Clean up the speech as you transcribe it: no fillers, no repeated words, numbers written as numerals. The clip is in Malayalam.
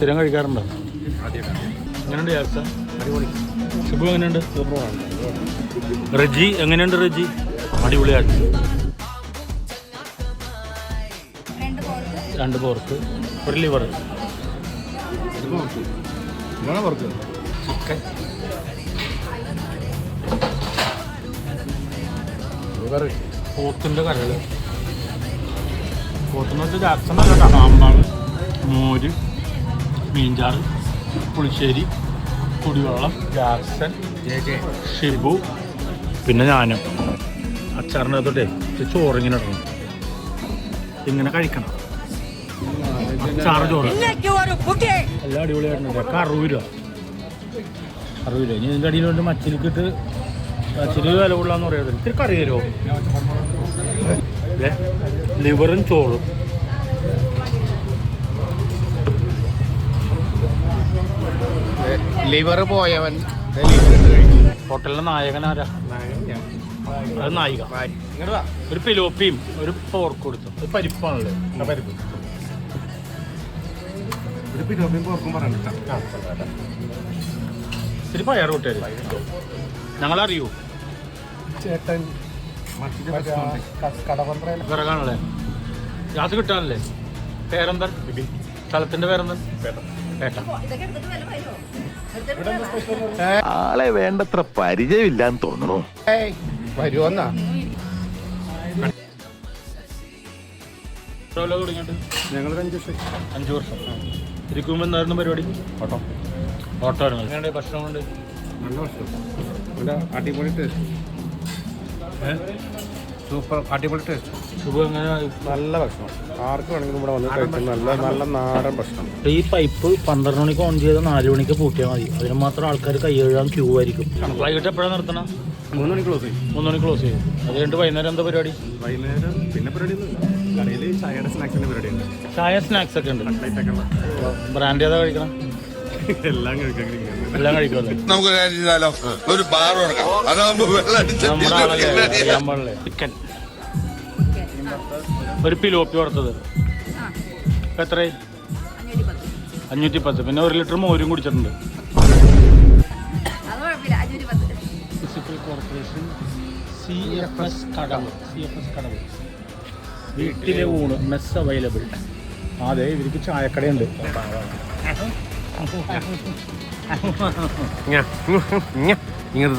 സ്ഥിരം കഴിക്കാറുണ്ടോ? എങ്ങനെയുണ്ട് യാത്ര? അടിപൊളി. ഷിബു എങ്ങനെയുണ്ട്? റജി എങ്ങനെയുണ്ട്? റജി അടിപൊളിയായിട്ട്. 2 പോർക്ക്, 1 ലിവർ, ചിക്കൻ, പോത്തിൻ്റെ കരകൾ, പോത്തെന്ന് വെച്ചാൽ ജാക്സണല്ല, സാമ്പാർ, മോര്, മീൻചാറ്, പുളിശ്ശേരി, കുടിവെള്ളം, ജാക്സൺ, ഷിബു, പിന്നെ ഞാനും. അച്ചാറിൻ്റെ തൊട്ടേ ചോറിങ്ങനെ ഇടണം, ഇങ്ങനെ കഴിക്കണം. അച്ചാറ് ചോറ് എല്ലാം അടിപൊളിയായിട്ടുണ്ട്. 60 രൂപ. ഇനി ഇതിൻ്റെ അടിയിൽ കൊണ്ട് മച്ചിലിക്കിട്ട് മച്ചില് വില കൊള്ളാന്ന് പറയാതെ ഇത്തിരി കറി തരുമോ? ലിവറും ചോറും. ലിവർ പോയവൻ ഹോട്ടലിലെ നായകനാരാ? അത് നായിക. ഒരു പിലോപ്പിയും ഒരു പോർക്ക് കൊടുത്തു. ഒരു പരിപ്പാണല്ലേ? പരിപ്പ്. ഒരു പിലോപ്പിയും പോർക്കും പറഞ്ഞിട്ടാ. ഇത്തിരി പയർ കൂട്ടുകാർ ഞങ്ങളറിയൂ. ചേട്ടൻ വിറകാണല്ലേ? ഗ്യാസ് കിട്ടാനല്ലേ? പേരെന്താ? സ്ഥലത്തിന്റെ പേരെന്താ? പേട്ട. ആളെ വേണ്ടത്ര പരിചയമില്ലാന്ന് തോന്നുന്നു. വരുവന്നാ തുടങ്ങിയിട്ട് ഞങ്ങൾ 5 വർഷം. ഇരിക്കുമ്പോൾ എന്തായിരുന്നു പരിപാടി? ഓട്ടോ ആയിരുന്നു. എങ്ങനെയുണ്ട് ഭക്ഷണം കൊണ്ട്? നല്ല ഭക്ഷണം, അടിപൊളി ടേസ്റ്റ്. സൂപ്പർ അടിപൊളി ടേസ്റ്റ്. സുഖം എങ്ങനെ? നല്ല ഭക്ഷണം. ആർക്ക് വേണമെങ്കിലും ഇവിടെ വന്ന് കഴിക്കും. നല്ല നാടൻ ഭക്ഷണം. ഈ പൈപ്പ് 12 മണിക്ക് ഓൺ ചെയ്ത് 4 മണിക്ക് പൂട്ടിയാൽ മതി. അതിന് മാത്രം ആൾക്കാർ കൈ കഴുകാൻ ക്യൂ ആയിരിക്കും. വൈകിട്ട് എപ്പോഴാണ് നിർത്തണം? 3 മണിക്ക് ക്ലോസ് ചെയ്യും. 3 മണിക്ക് ക്ലോസ് ചെയ്യും. അത് കഴിഞ്ഞിട്ട് വൈകുന്നേരം എന്താ പരിപാടി? വൈകുന്നേരം പിന്നെ പരിപാടിയൊന്നുമില്ല. കടയിൽ ചായയുടെ സ്നാക്സിൻ്റെ പരിപാടിയുണ്ട്. ചായ സ്നാക്സ് ഒക്കെ ഉണ്ട്. ബ്രാൻഡ് ഏതാ കഴിക്കണം? എല്ലാം കഴിക്കാൻ എല്ലാം കഴിക്കുമല്ലേ? നമുക്ക് ഒരു ബാർ നമ്മുടെ ആളല്ലേ അറിയാൻ പാടില്ലേ? ചിക്കൻ ഒരു പിലോപ്പി വറുത്തത് എത്രയായി? 510. പിന്നെ 1 ലിറ്റർ മോരും കുടിച്ചിട്ടുണ്ട്. മുനിസിപ്പൽ കോർപ്പറേഷൻ CFS കടവ്. വീട്ടിലെ ഊണ് മെസ് അവൈലബിൾ. അതെ, ഇവർക്ക് ചായക്കടയുണ്ട്. ഇങ്ങനെ